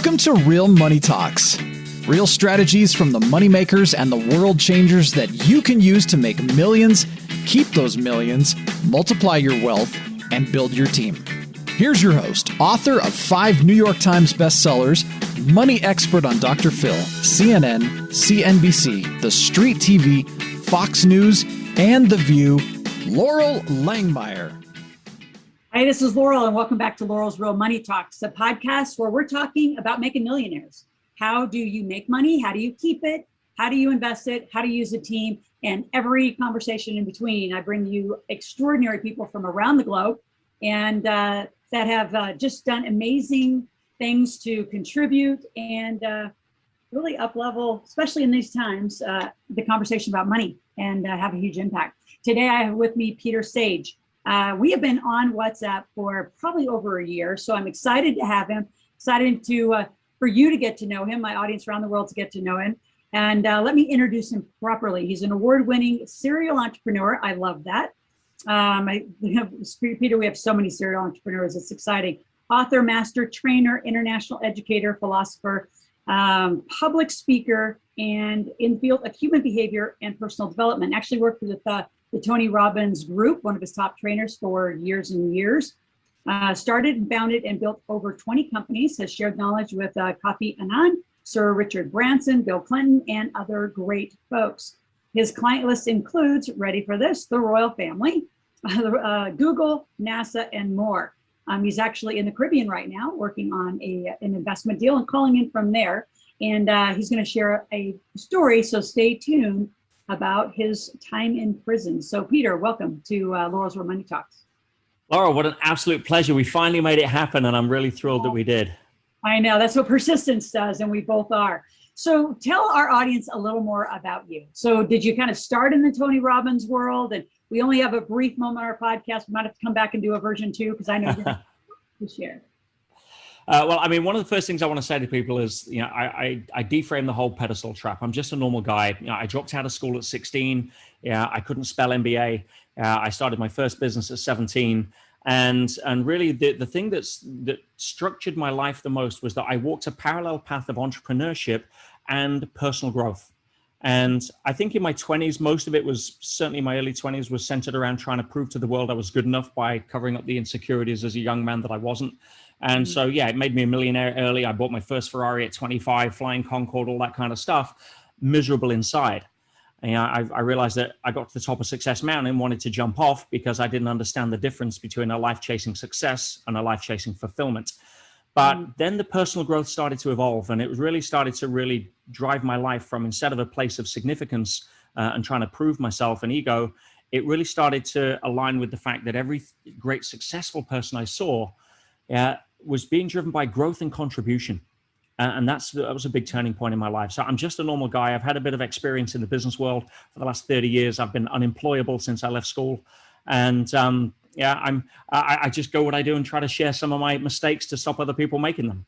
Welcome to Real Money Talks. Real strategies from the moneymakers and the world changers that you can use to make millions, keep those millions, multiply your wealth, and build your team. Here's your host, author of 5 New York Times bestsellers, money expert on Dr. Phil, CNN, CNBC, The Street TV, Fox News, and The View, Laurel Langmeyer. Hi, this is Laurel, and welcome back to Laurel's Real Money Talks, a podcast where we're talking about making millionaires. How do you make money? How do you keep it? How do you invest it? How to use a team? And every conversation in between. I bring you extraordinary people from around the globe and that have just done amazing things to contribute and really up-level, especially in these times, the conversation about money and have a huge impact. Today, I have with me Peter Sage. We have been on WhatsApp for probably over a year, so I'm excited to have him, excited to for you to get to know him, my audience around the world to get to know him. And let me introduce him properly. He's an award-winning serial entrepreneur. I love that. Peter, we have so many serial entrepreneurs. It's exciting. Author, master, trainer, international educator, philosopher, public speaker, and in the field of human behavior and personal development. Actually worked with the Tony Robbins group, one of his top trainers for years and years. Started and founded and built over 20 companies, has shared knowledge with Kofi Annan, Sir Richard Branson, Bill Clinton, and other great folks. His client list includes, ready for this, the royal family, Google, NASA, and more. He's actually in the Caribbean right now, working on an investment deal and calling in from there. And he's going to share a story, so stay tuned about his time in prison. So Peter, welcome to Laurel's Real Money Talks. Laurel, what an absolute pleasure. We finally made it happen, and I'm really thrilled that we did. I know, that's what persistence does, and we both are. So tell our audience a little more about you. So did you kind of start in the Tony Robbins world? And we only have a brief moment on our podcast. We might have to come back and do a version 2, because I know you're going to share. Well, I mean, one of the first things I want to say to people is, I deframe the whole pedestal trap. I'm just a normal guy. I dropped out of school at 16. I couldn't spell MBA. I started my first business at 17. And really the thing that structured my life the most was that I walked a parallel path of entrepreneurship and personal growth. And I think in my 20s, most of it was, certainly my early 20s, was centered around trying to prove to the world I was good enough by covering up the insecurities as a young man that I wasn't. And so, yeah, it made me a millionaire early. I bought my first Ferrari at 25, flying Concorde, all that kind of stuff, miserable inside. And I realized that I got to the top of Success Mountain and wanted to jump off because I didn't understand the difference between a life-chasing success and a life-chasing fulfillment. But then the personal growth started to evolve, and it really started to really drive my life from, instead of a place of significance and trying to prove myself and ego, it really started to align with the fact that every great successful person I saw was being driven by growth and contribution. And that was a big turning point in my life. So I'm just a normal guy. I've had a bit of experience in the business world for the last 30 years. I've been unemployable since I left school. And I just go what I do and try to share some of my mistakes to stop other people making them.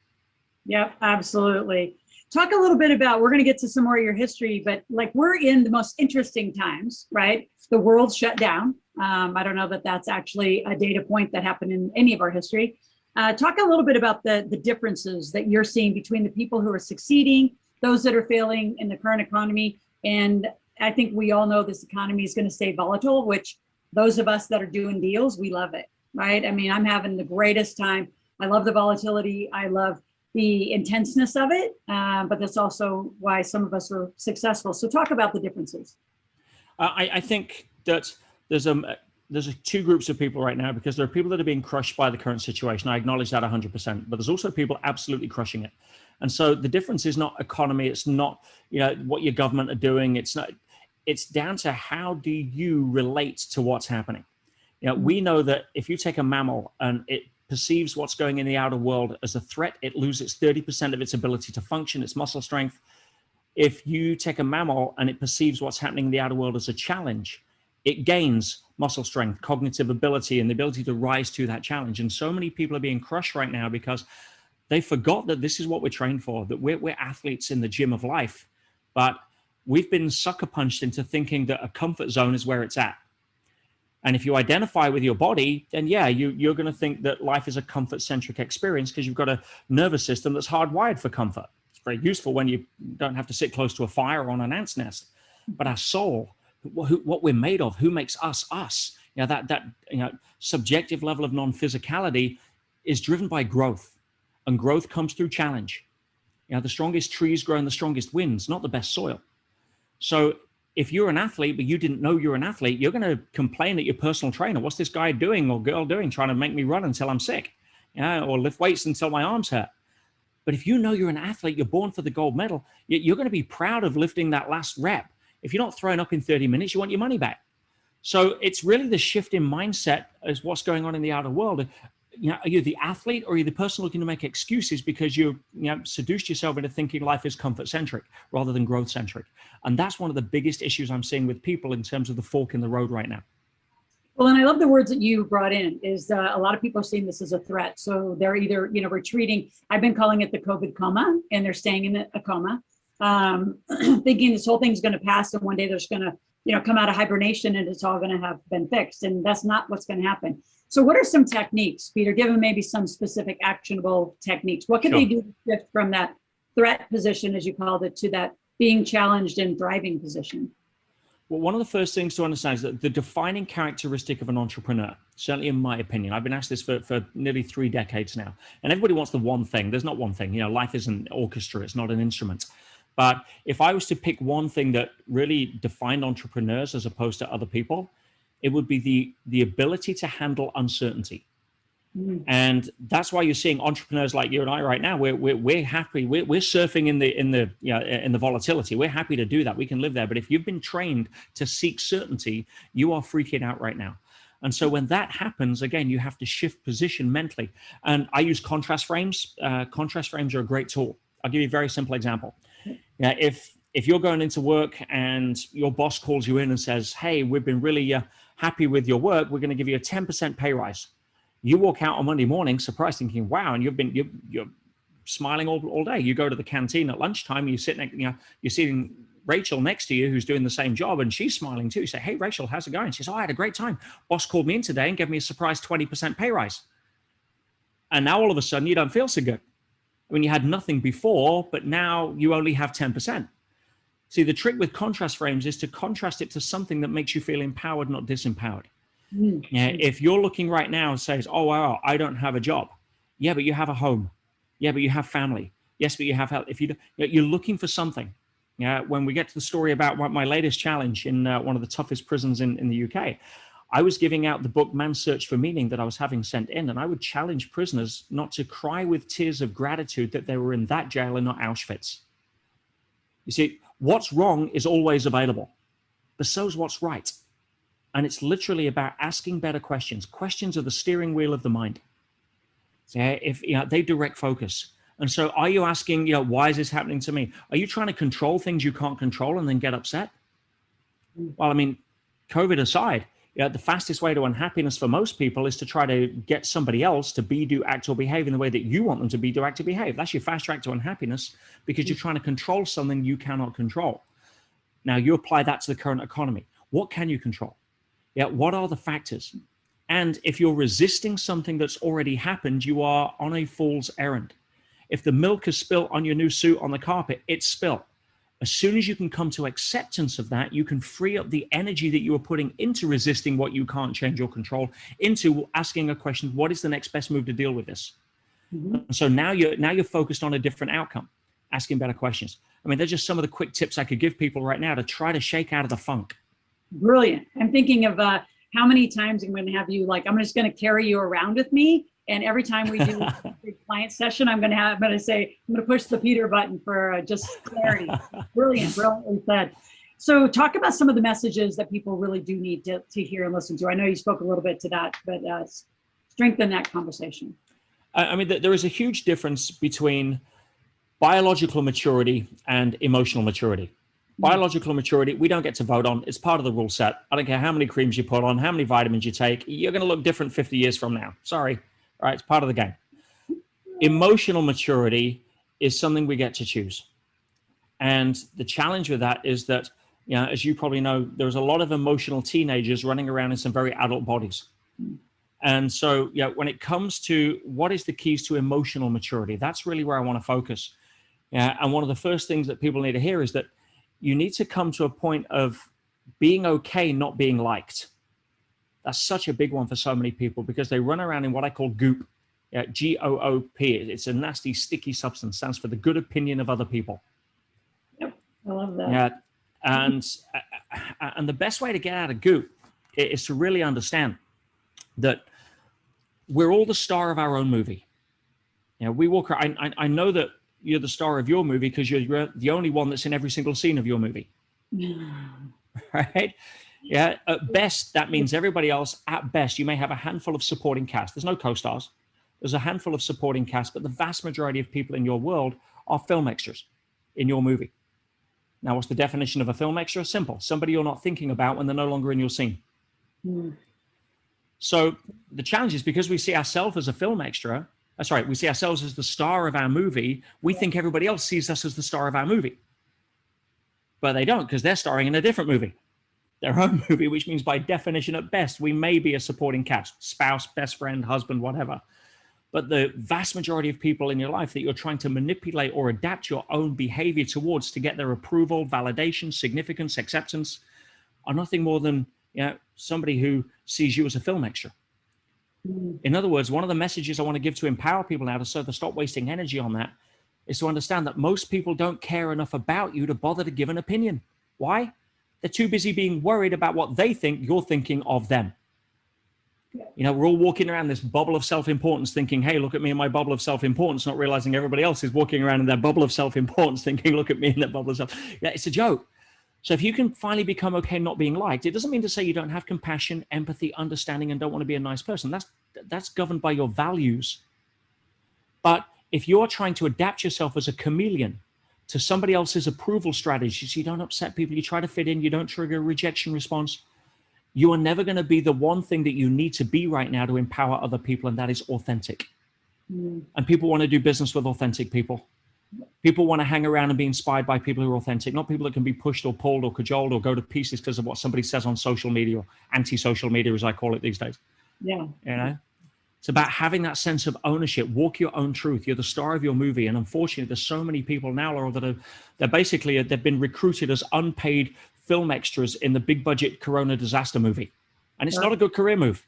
Yeah, absolutely. Talk a little bit about, we're going to get to some more of your history, but like we're in the most interesting times, right? The world shut down. I don't know that that's actually a data point that happened in any of our history. Talk a little bit about the differences that you're seeing between the people who are succeeding, those that are failing in the current economy. And I think we all know this economy is going to stay volatile, which those of us that are doing deals, we love it, right? I mean, I'm having the greatest time. I love the volatility. I love the intenseness of it, but that's also why some of us are successful. So talk about the differences. I think that there's two groups of people right now, because there are people that are being crushed by the current situation. I acknowledge that 100%, but there's also people absolutely crushing it. And so the difference is not economy. It's not, what your government are doing. It's down to how do you relate to what's happening. We know that if you take a mammal and it perceives what's going in the outer world as a threat, it loses 30% of its ability to function, its muscle strength. If you take a mammal and it perceives what's happening in the outer world as a challenge, it gains muscle strength, cognitive ability, and the ability to rise to that challenge. And so many people are being crushed right now because they forgot that this is what we're trained for, that we're athletes in the gym of life. But we've been sucker punched into thinking that a comfort zone is where it's at. And if you identify with your body, then yeah, you're going to think that life is a comfort-centric experience because you've got a nervous system that's hardwired for comfort. It's very useful when you don't have to sit close to a fire or on an ant's nest. But our soul, what we're made of, who makes us us, that subjective level of non-physicality is driven by growth, and growth comes through challenge. The strongest trees grow in the strongest winds, not the best soil. So if you're an athlete, but you didn't know you're an athlete, you're going to complain at your personal trainer. What's this guy doing or girl doing, trying to make me run until I'm sick, or lift weights until my arms hurt? But if you know you're an athlete, you're born for the gold medal, you're going to be proud of lifting that last rep. If you're not throwing up in 30 minutes, you want your money back. So it's really the shift in mindset as what's going on in the outer world. Are you the athlete, or are you the person looking to make excuses because you seduced yourself into thinking life is comfort-centric rather than growth-centric? And that's one of the biggest issues I'm seeing with people in terms of the fork in the road right now. Well, and I love the words that you brought in, is a lot of people are seeing this as a threat. So they're either, retreating. I've been calling it the COVID coma, and they're staying in a coma, thinking this whole thing's going to pass and one day they're just going to, come out of hibernation and it's all going to have been fixed. And that's not what's going to happen. So what are some techniques, Peter, given maybe some specific actionable techniques? What can they do to shift from that threat position, as you called it, to that being challenged and thriving position? Well, one of the first things to understand is that the defining characteristic of an entrepreneur, certainly in my opinion, I've been asked this for nearly 3 decades now, and everybody wants the one thing. There's not one thing. Life isn't an orchestra. It's not an instrument. But if I was to pick one thing that really defined entrepreneurs as opposed to other people, it would be the ability to handle uncertainty. And that's why you're seeing entrepreneurs like you and I right now. We're happy. We're surfing in the volatility. We're happy to do that. We can live there. But if you've been trained to seek certainty, you are freaking out right now. And so when that happens, again, you have to shift position mentally. And I use contrast frames. Contrast frames are a great tool. I'll give you a very simple example. If you're going into work and your boss calls you in and says, "Hey, we've been really happy with your work. We're going to give you a 10% pay rise." You walk out on Monday morning, surprised, thinking, "Wow!" And you're smiling all day. You go to the canteen at lunchtime. You sit next, you're seeing Rachel next to you, who's doing the same job, and she's smiling too. You say, "Hey, Rachel, how's it going?" She says, "Oh, I had a great time. Boss called me in today and gave me a surprise 20% pay rise." And now all of a sudden, you don't feel so good. I mean, you had nothing before, but now you only have 10%. See, the trick with contrast frames is to contrast it to something that makes you feel empowered, not disempowered. If you're looking right now and says, "Oh, wow, I don't have a job." Yeah, but you have a home. Yeah, but you have family. Yes, but you have health. If you're looking for something. When we get to the story about my latest challenge in one of the toughest prisons in the UK, I was giving out the book Man's Search for Meaning that I was having sent in, and I would challenge prisoners not to cry with tears of gratitude that they were in that jail and not Auschwitz. You see, what's wrong is always available, but so's what's right. And it's literally about asking better questions. Questions are the steering wheel of the mind. If they direct focus. And so are you asking, why is this happening to me? Are you trying to control things you can't control and then get upset? Well, I mean, COVID aside, the fastest way to unhappiness for most people is to try to get somebody else to be, do, act, or behave in the way that you want them to be, do, act, or behave. That's your fast track to unhappiness, because you're trying to control something you cannot control. Now, you apply that to the current economy. What can you control? What are the factors? And if you're resisting something that's already happened, you are on a fool's errand. If the milk is spilt on your new suit on the carpet, it's spilt. As soon as you can come to acceptance of that, you can free up the energy that you are putting into resisting what you can't change or control, into asking a question: what is the next best move to deal with this? So now you're focused on a different outcome, asking better questions. I mean, they're just some of the quick tips I could give people right now to try to shake out of the funk. Brilliant. I'm thinking of how many times I'm going to have you, I'm just going to carry you around with me. And every time we do a client session, I'm going to push the Peter button for just clarity. Brilliantly said. So talk about some of the messages that people really do need to hear and listen to. I know you spoke a little bit to that, but strengthen that conversation. I mean, there is a huge difference between biological maturity and emotional maturity. Biological maturity, we don't get to vote on. It's part of the rule set. I don't care how many creams you put on, how many vitamins you take. You're going to look different 50 years from now. Sorry. All right, it's part of the game. Emotional maturity is something we get to choose. And the challenge with that is that as you probably know, there's a lot of emotional teenagers running around in some very adult bodies. And so, when it comes to what is the keys to emotional maturity, that's really where I want to focus. And one of the first things that people need to hear is that you need to come to a point of being okay not being liked. That's such a big one for so many people because they run around in what I call goop, G-O-O-P. It's a nasty, sticky substance. Stands for the good opinion of other people. Yep, I love that. Yeah, and the best way to get out of goop is to really understand that we're all the star of our own movie. We walk around. I know that you're the star of your movie because you're the only one that's in every single scene of your movie. Right? Yeah. At best, that means everybody else. At best, you may have a handful of supporting cast. There's no co-stars. There's a handful of supporting cast, but the vast majority of people in your world are film extras in your movie. Now, what's the definition of a film extra? Simple. Somebody you're not thinking about when they're no longer in your scene. So the challenge is because we see ourselves as a film extra, we see ourselves as the star of our movie, we think everybody else sees us as the star of our movie. But they don't, because they're starring in a different movie, their own movie, which means by definition, at best, we may be a supporting cast, spouse, best friend, husband, whatever. But the vast majority of people in your life that you're trying to manipulate or adapt your own behavior towards to get their approval, validation, significance, acceptance are nothing more than somebody who sees you as a film extra. In other words, one of the messages I want to give to empower people now to stop wasting energy on that is to understand that most people don't care enough about you to bother to give an opinion. Why? They're too busy being worried about what they think you're thinking of them. We're all walking around this bubble of self-importance thinking, hey, look at me in my bubble of self-importance, not realizing everybody else is walking around in their bubble of self-importance thinking, look at me in that bubble of self. Yeah, it's a joke. So if you can finally become okay not being liked, it doesn't mean to say you don't have compassion, empathy, understanding, and don't want to be a nice person. That's governed by your values. But if you're trying to adapt yourself as a chameleon to somebody else's approval strategy, so you don't upset people, you try to fit in, you don't trigger a rejection response, you are never going to be the one thing that you need to be right now to empower other people, and that is authentic. And people want to do business with authentic people. People want to hang around and be inspired by people who are authentic, not people that can be pushed or pulled or cajoled or go to pieces because of what somebody says on social media, or anti-social media, as I call it these days. Yeah. It's about having that sense of ownership. Walk your own truth. You're the star of your movie. And unfortunately, there's so many people now, Laura, that they've been recruited as unpaid film extras in the big budget Corona disaster movie. And it's not a good career move.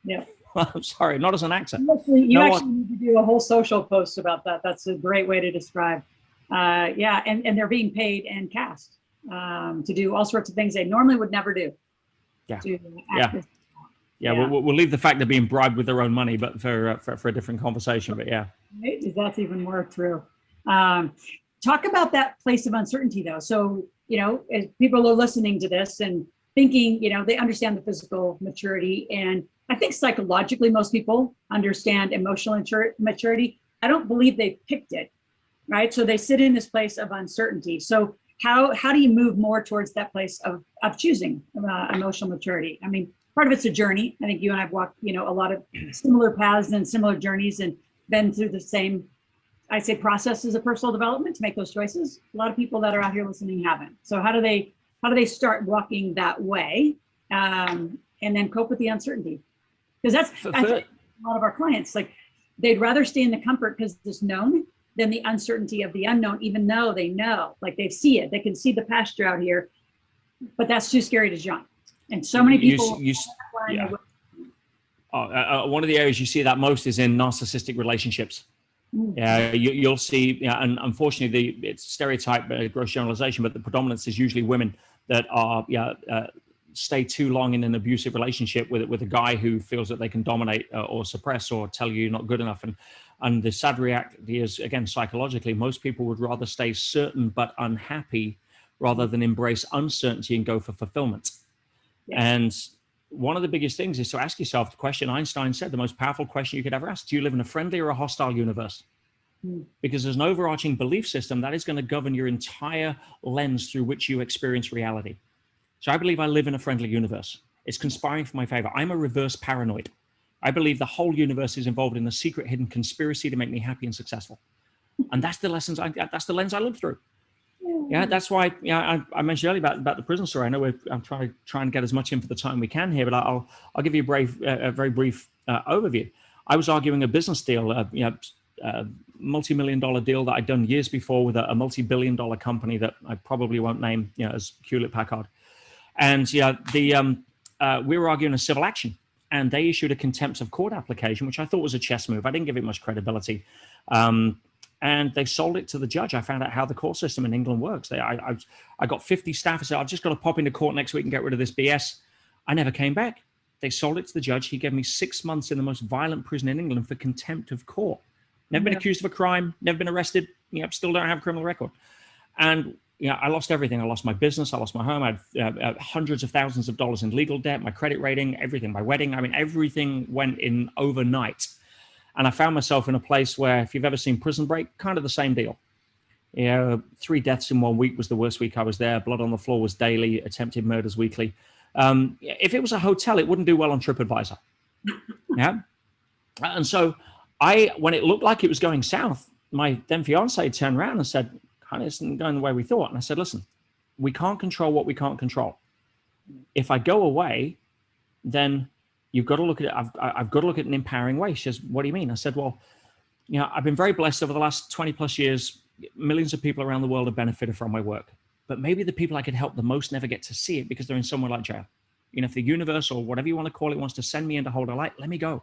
Yeah. I'm sorry, not as an actor. You actually need to do a whole social post about that. That's a great way to describe. And they're being paid and cast to do all sorts of things they normally would never do. We'll leave the fact they're being bribed with their own money, but for a different conversation. But that's even more true. Talk about that place of uncertainty, though. So as people are listening to this and thinking, they understand the physical maturity, and I think psychologically most people understand emotional maturity. I don't believe they picked it, right? So they sit in this place of uncertainty. So how do you move more towards that place of choosing emotional maturity? I mean, part of it's a journey. I think you and I've walked, a lot of similar paths and similar journeys and been through the same, I say, processes of personal development to make those choices. A lot of people that are out here listening haven't. So how do they start walking that way and then cope with the uncertainty? Because I think a lot of our clients, like, they'd rather stay in the comfort because it's known than the uncertainty of the unknown, even though they know, like, they see it, they can see the pasture out here, but that's too scary to jump. And so many people. One of the areas you see that most is in narcissistic relationships. You'll see, and unfortunately, it's stereotype, gross generalization, but the predominance is usually women that are stay too long in an abusive relationship with a guy who feels that they can dominate or suppress or tell you you're not good enough. And the sad reality is, again, psychologically, most people would rather stay certain but unhappy rather than embrace uncertainty and go for fulfillment. Yes. And one of the biggest things is to ask yourself the question Einstein said, the most powerful question you could ever ask: do you live in a friendly or a hostile universe? Because there's an overarching belief system that is going to govern your entire lens through which you experience reality. So I believe I live in a friendly universe. It's conspiring for my favor. I'm a reverse paranoid. I believe the whole universe is involved in a secret hidden conspiracy to make me happy and successful. And that's the lens I live through. Yeah, that's why. Yeah, I mentioned earlier about the prison story. I know I'm trying to get as much in for the time we can here, but I'll give you a very brief overview. I was arguing a business deal, multi-million-dollar deal that I'd done years before with a multi-billion-dollar company that I probably won't name, as Hewlett Packard. And we were arguing a civil action, and they issued a contempt of court application, which I thought was a chess move. I didn't give it much credibility. And they sold it to the judge. I found out how the court system in England works. I got 50 staff and said, I've just got to pop into court next week and get rid of this BS. I never came back. They sold it to the judge. He gave me 6 months in the most violent prison in England for contempt of court. Never been accused of a crime, never been arrested, still don't have a criminal record. And I lost everything. I lost my business. I lost my home. I had hundreds of thousands of dollars in legal debt, my credit rating, everything, my wedding. I mean, everything went in overnight. And I found myself in a place where, if you've ever seen Prison Break, kind of the same deal. 3 deaths in 1 week was the worst week I was there. Blood on the floor was daily. Attempted murders weekly. If it was a hotel, it wouldn't do well on TripAdvisor. Yeah. And so when it looked like it was going south, my then fiance turned around and said, kind of isn't going the way we thought. And I said, listen, we can't control what we can't control. If I go away, then you've got to look at it. I've got to look at it in an empowering way. She says, what do you mean? I said, well, I've been very blessed over the last 20 plus years. Millions of people around the world have benefited from my work, but maybe the people I could help the most never get to see it because they're in somewhere like jail. If the universe or whatever you want to call it wants to send me in to hold a light, let me go.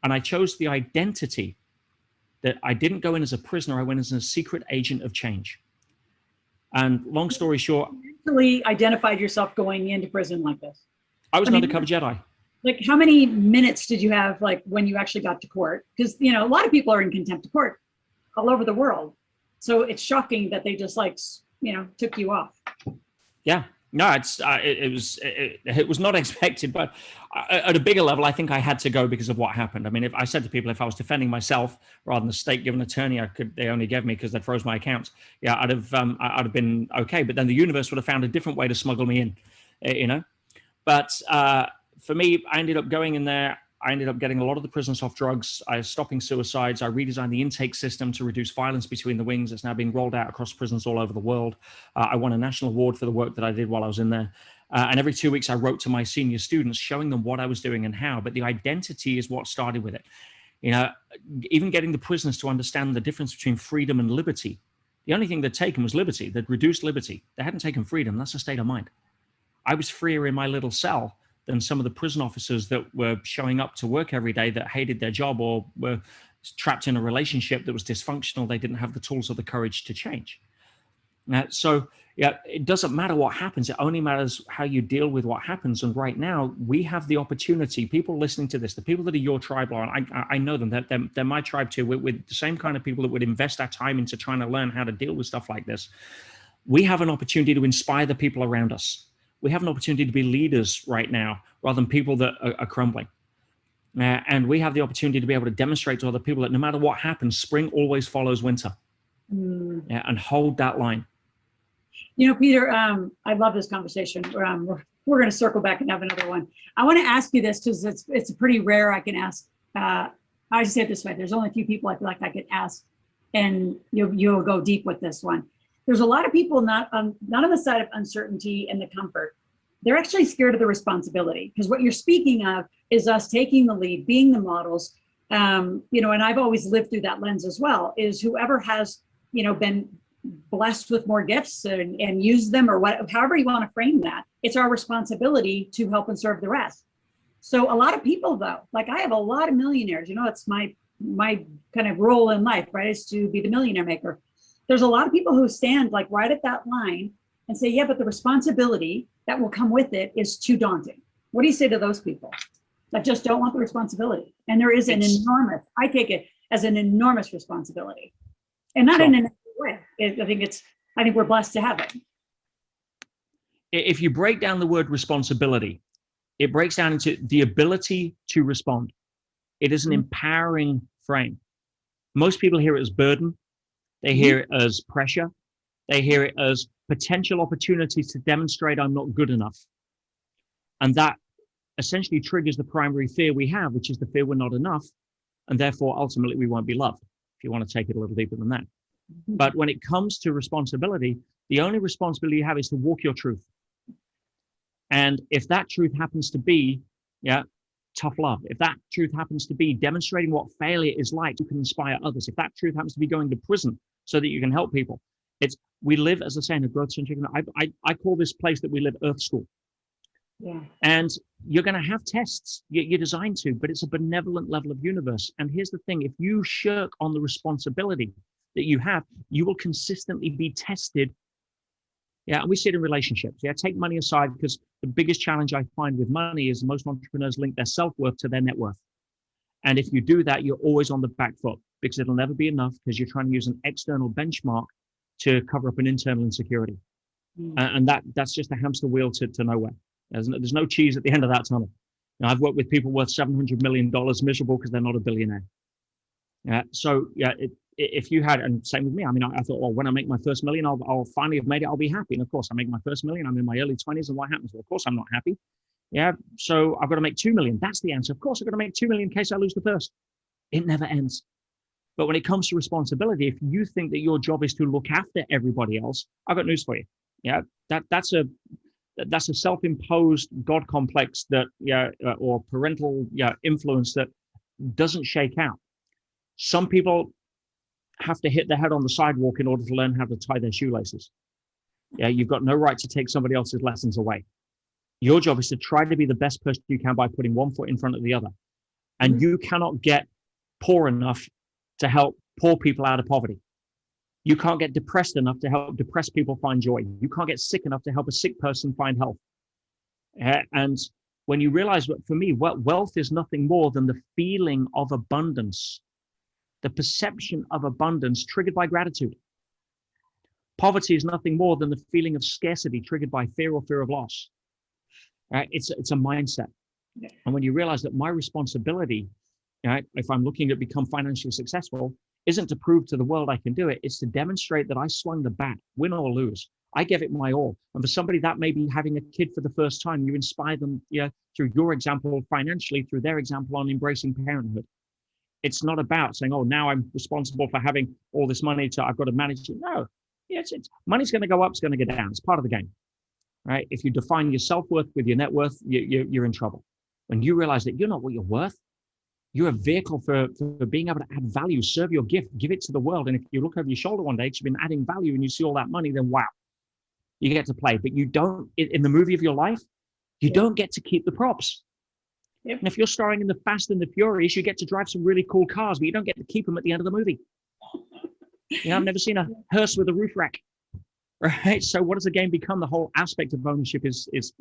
And I chose the identity that I didn't go in as a prisoner. I went as a secret agent of change. And long story short, you actually identified yourself going into prison like this. I was an undercover Jedi. Like, how many minutes did you have, like, when you actually got to court? Because, a lot of people are in contempt of court all over the world. So it's shocking that they just, took you off. Yeah. No, it was not expected, but at a bigger level, I think I had to go because of what happened. I mean, if I said to people, if I was defending myself rather than the state given attorney, they only gave me because they froze my accounts. Yeah, I'd have been okay. But then the universe would have found a different way to smuggle me in, But for me, I ended up going in there. I ended up getting a lot of the prisoners off drugs. I was stopping suicides. I redesigned the intake system to reduce violence between the wings. It's now being rolled out across prisons all over the world. I won a national award for the work that I did while I was in there. And every 2 weeks, I wrote to my senior students, showing them what I was doing and how. But the identity is what started with it. Even getting the prisoners to understand the difference between freedom and liberty. The only thing they'd taken was liberty. They'd reduced liberty. They hadn't taken freedom. That's a state of mind. I was freer in my little cell than some of the prison officers that were showing up to work every day that hated their job or were trapped in a relationship that was dysfunctional. They didn't have the tools or the courage to change. So it doesn't matter what happens. It only matters how you deal with what happens. And right now, we have the opportunity, people listening to this, the people that are your tribe, and I know them, they're my tribe too. We're the same kind of people that would invest our time into trying to learn how to deal with stuff like this. We have an opportunity to inspire the people around us. We have an opportunity to be leaders right now rather than people that are crumbling. And we have the opportunity to be able to demonstrate to other people that no matter what happens, spring always follows winter. And hold that line. Peter, I love this conversation. We're going to circle back and have another one. I want to ask you this because it's pretty rare I can ask. I just say it this way. There's only a few people I feel like I could ask, and you'll go deep with this one. There's a lot of people not on the side of uncertainty and the comfort. They're actually scared of the responsibility, because what you're speaking of is us taking the lead, being the models. And I've always lived through that lens as well, is whoever has, been blessed with more gifts and use them, or however you want to frame that, it's our responsibility to help and serve the rest. So a lot of people, though, like I have a lot of millionaires, it's my kind of role in life, right, is to be the millionaire maker. There's a lot of people who stand like right at that line and say, yeah, but the responsibility that will come with it is too daunting. What do you say to those people that just don't want the responsibility? And there is I take it as an enormous responsibility, and not in a negative way. I think we're blessed to have it. If you break down the word responsibility, it breaks down into the ability to respond. It is an empowering frame. Most people hear it as burden. They hear it as pressure. They hear it as potential opportunities to demonstrate I'm not good enough. And that essentially triggers the primary fear we have, which is the fear we're not enough. And therefore, ultimately, we won't be loved, if you want to take it a little deeper than that. But when it comes to responsibility, The only responsibility you have is to walk your truth. And if that truth happens to be, tough love, if that truth happens to be demonstrating what failure is like, you can inspire others. If that truth happens to be going to prison so that you can help people, we live, as I say, in a growth centric. I call this place that we live Earth School. Yeah. And you're going to have tests. You're designed to, but it's a benevolent level of universe. And here's the thing: if you shirk on the responsibility that you have, you will consistently be tested. Yeah, and we see it in relationships. Yeah, take money aside, because the biggest challenge I find with money is most entrepreneurs link their self-worth to their net worth. And if you do that, you're always on the back foot, because it'll never be enough, because you're trying to use an external benchmark to cover up an internal insecurity. And that's just a hamster wheel to nowhere. There's no cheese at the end of that tunnel. Now, I've worked with people worth $700 million miserable because they're not a billionaire. If you had, and same with me, I mean, I thought, well, when I make my first million, I'll finally have made it, I'll be happy. And of course, I make my first million, I'm in my early 20s, and what happens? Well, of course, I'm not happy. Yeah, so I've got to make 2 million. That's the answer. Of course, I've got to make 2 million in case I lose the first. It never ends. But when it comes to responsibility, if you think that your job is to look after everybody else, I've got news for you. Yeah, that's a self-imposed God complex or parental influence that doesn't shake out. Some people have to hit their head on the sidewalk in order to learn how to tie their shoelaces. Yeah, you've got no right to take somebody else's lessons away. Your job is to try to be the best person you can by putting one foot in front of the other. And you cannot get poor enough to help poor people out of poverty. You can't get depressed enough to help depressed people find joy. You can't get sick enough to help a sick person find health. And when you realize that, for me, wealth is nothing more than the feeling of abundance, the perception of abundance triggered by gratitude. Poverty is nothing more than the feeling of scarcity triggered by fear or fear of loss. It's a mindset. And when you realize that my responsibility, if I'm looking to become financially successful, isn't to prove to the world I can do it, it's to demonstrate that I swung the bat, win or lose. I gave it my all. And for somebody that may be having a kid for the first time, you inspire them through your example financially, through their example on embracing parenthood. It's not about saying, oh, now I'm responsible for having all this money, I've got to manage it. No, it's money's going to go up, it's going to go down. It's part of the game, right? If you define your self-worth with your net worth, you're in trouble. When you realize that you're not what you're worth, you're a vehicle for being able to add value, serve your gift, give it to the world. And if you look over your shoulder one day, because you've been adding value and you see all that money, then wow, you get to play. But you don't, in the movie of your life, you don't get to keep the props. Yep. And if you're starring in the Fast and the Furious, you get to drive some really cool cars, but you don't get to keep them at the end of the movie. I've never seen a hearse with a roof rack, right? So what does the game become? The whole aspect of ownership is it's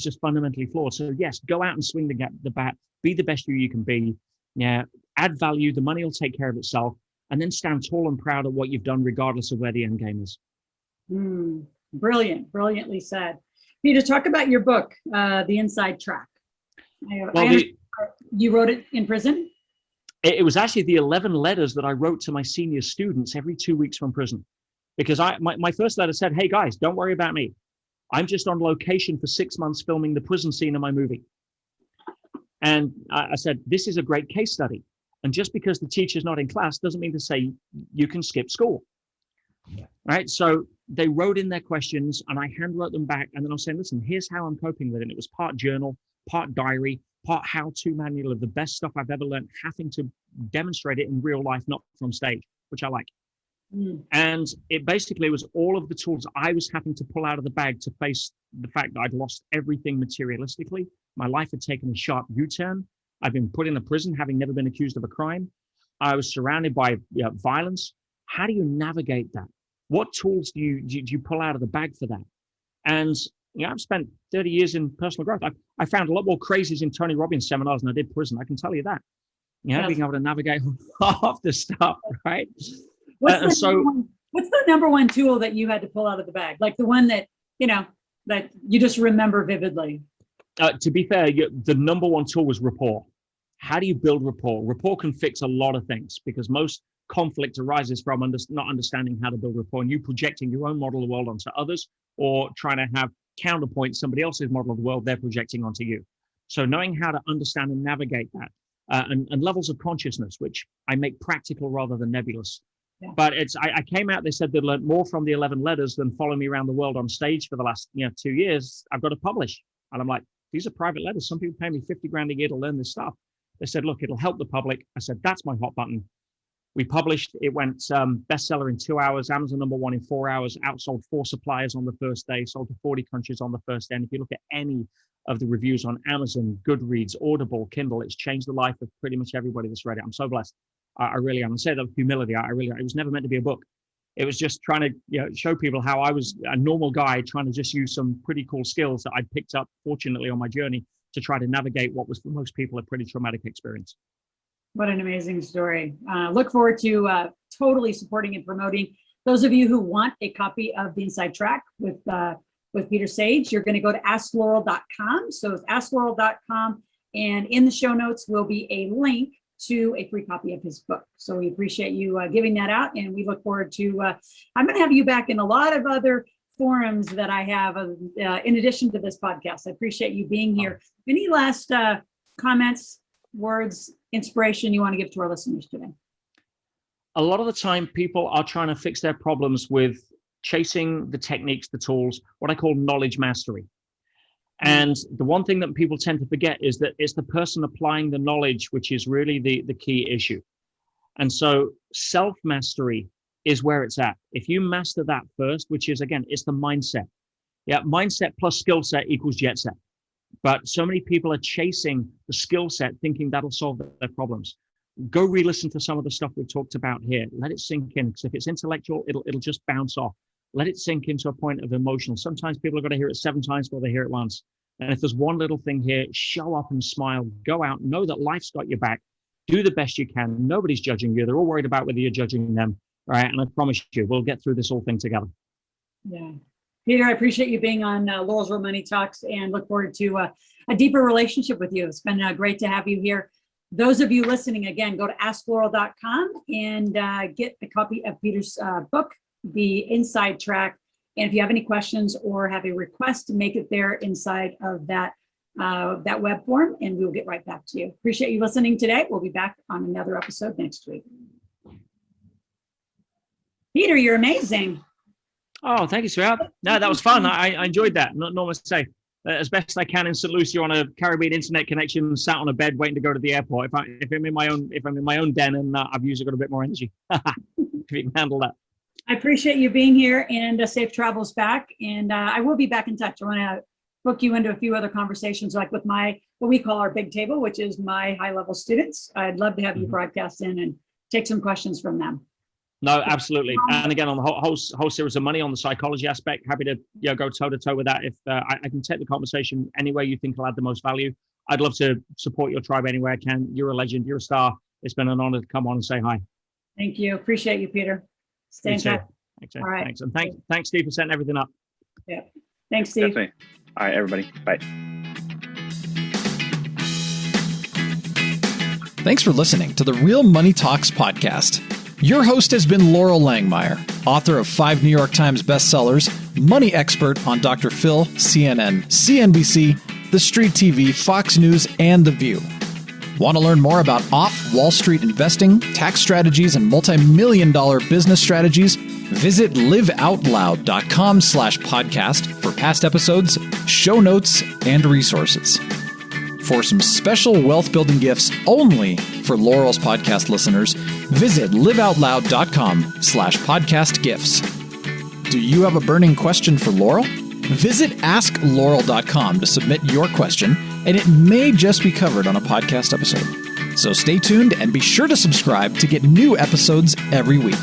just fundamentally flawed. So yes, go out and swing the bat, be the best you can be. Yeah, add value. The money will take care of itself, and then stand tall and proud of what you've done, regardless of where the end game is. Brilliant, brilliantly said. Peter, talk about your book, The Inside Track. You wrote it in prison? It was actually the 11 letters that I wrote to my senior students every 2 weeks from prison, because my first letter said, hey guys, don't worry about me. I'm just on location for 6 months filming the prison scene in my movie. And I said, this is a great case study. And just because the teacher's not in class doesn't mean to say you can skip school. Right? So they wrote in their questions and I handwrote them back. And then I was saying, listen, here's how I'm coping with it. And it was part journal, part diary, part how-to manual of the best stuff I've ever learned, having to demonstrate it in real life, not from stage, which I like. And it basically was all of the tools I was having to pull out of the bag to face the fact that I'd lost everything materialistically. My life had taken a sharp U-turn. I've been put in a prison, having never been accused of a crime. I was surrounded by violence. How do you navigate that? What tools do you pull out of the bag for that? And I've spent 30 years in personal growth. I found a lot more crazies in Tony Robbins seminars than I did prison. I can tell you that. Being able to navigate half the stuff, right? What's the number one tool that you had to pull out of the bag? Like the one that, that you just remember vividly? To be fair, the number one tool was rapport. How do you build rapport? Rapport can fix a lot of things, because most conflict arises from not understanding how to build rapport, and you projecting your own model of the world onto others, or trying to have counterpoint somebody else's model of the world they're projecting onto you. So knowing how to understand and navigate that, and levels of consciousness, which I make practical rather than nebulous. Yeah. But I came out, they said they learned more from the 11 letters than following me around the world on stage for the last 2 years. I've got to publish. And I'm like, these are private letters. Some people pay me 50 grand a year to learn this stuff. They said, look, it'll help the public. I said, that's my hot button. We published, it went bestseller in 2 hours, Amazon #1 in 4 hours, outsold 4 suppliers on the first day, sold to 40 countries on the first day. And if you look at any of the reviews on Amazon, Goodreads, Audible, Kindle, it's changed the life of pretty much everybody that's read it. I'm so blessed. I really am. I say that with humility. It was never meant to be a book. It was just trying to show people how I was a normal guy trying to just use some pretty cool skills that I'd picked up, fortunately, on my journey to try to navigate what was for most people a pretty traumatic experience. What an amazing story. Look forward to totally supporting and promoting. Those of you who want a copy of the Inside Track with Peter Sage, you're going to go to asklaurel.com. So it's asklaurel.com. And in the show notes will be a link to a free copy of his book. So we appreciate you giving that out. And we look forward to, I'm going to have you back in a lot of other forums that I have in addition to this podcast. I appreciate you being here. Any last comments, words, inspiration you want to give to our listeners today? A lot of the time, people are trying to fix their problems with chasing the techniques, the tools, what I call knowledge mastery. And the one thing that people tend to forget is that it's the person applying the knowledge, which is really the key issue. And so self-mastery is where it's at. If you master that first, which is, again, it's the mindset. Yeah, mindset plus skill set equals jet set. But so many people are chasing the skill set thinking that'll solve their problems. Go re-listen to some of the stuff we've talked about here. Let it sink in, because if it's intellectual, it'll just bounce off. Let it sink into a point of emotional. Sometimes people are going to hear it 7 times before they hear it once. And if there's one little thing here, show up and smile. Go out. Know that life's got your back. Do the best you can. Nobody's judging you. They're all worried about whether you're judging them. All right. And I promise you, we'll get through this whole thing together. Yeah. Peter, I appreciate you being on Laurel's Real Money Talks and look forward to a deeper relationship with you. It's been great to have you here. Those of you listening, again, go to asklaurel.com and get a copy of Peter's book, The Inside Track. And if you have any questions or have a request, make it there inside of that web form, and we'll get right back to you. Appreciate you listening today. We'll be back on another episode next week. Peter, you're amazing. Oh, thank you, sweetheart. No, that was fun. I enjoyed that. Not must say. As best I can in St. Lucie on a Caribbean internet connection, sat on a bed waiting to go to the airport. If I'm in my own den, and I've usually got a bit more energy. If you can handle that. I appreciate you being here, and safe travels back. And I will be back in touch. I want to book you into a few other conversations, like with what we call our big table, which is my high-level students. I'd love to have you broadcast in and take some questions from them. No, absolutely. And again, on the whole series of money, on the psychology aspect, happy to go toe to toe with that. If I can take the conversation any way you think will add the most value, I'd love to support your tribe any way I can. You're a legend. You're a star. It's been an honor to come on and say hi. Thank you. Appreciate you, Peter. Stay in touch. Thanks. All right. Thanks. And thanks, Steve, for setting everything up. Yeah. Thanks, Steve. Definitely. All right, everybody. Bye. Thanks for listening to the Real Money Talks podcast. Your host has been Laurel Langmeyer, author of 5 New York Times bestsellers, money expert on Dr. Phil, CNN, CNBC, The Street TV, Fox News, and The View. Want to learn more about off-Wall Street investing, tax strategies, and multi-million-dollar business strategies? Visit liveoutloud.com/podcast for past episodes, show notes, and resources. For some special wealth-building gifts only for Laurel's podcast listeners, visit liveoutloud.com/podcast gifts. Do you have a burning question for Laurel? Visit asklaurel.com to submit your question, and it may just be covered on a podcast episode. So stay tuned and be sure to subscribe to get new episodes every week.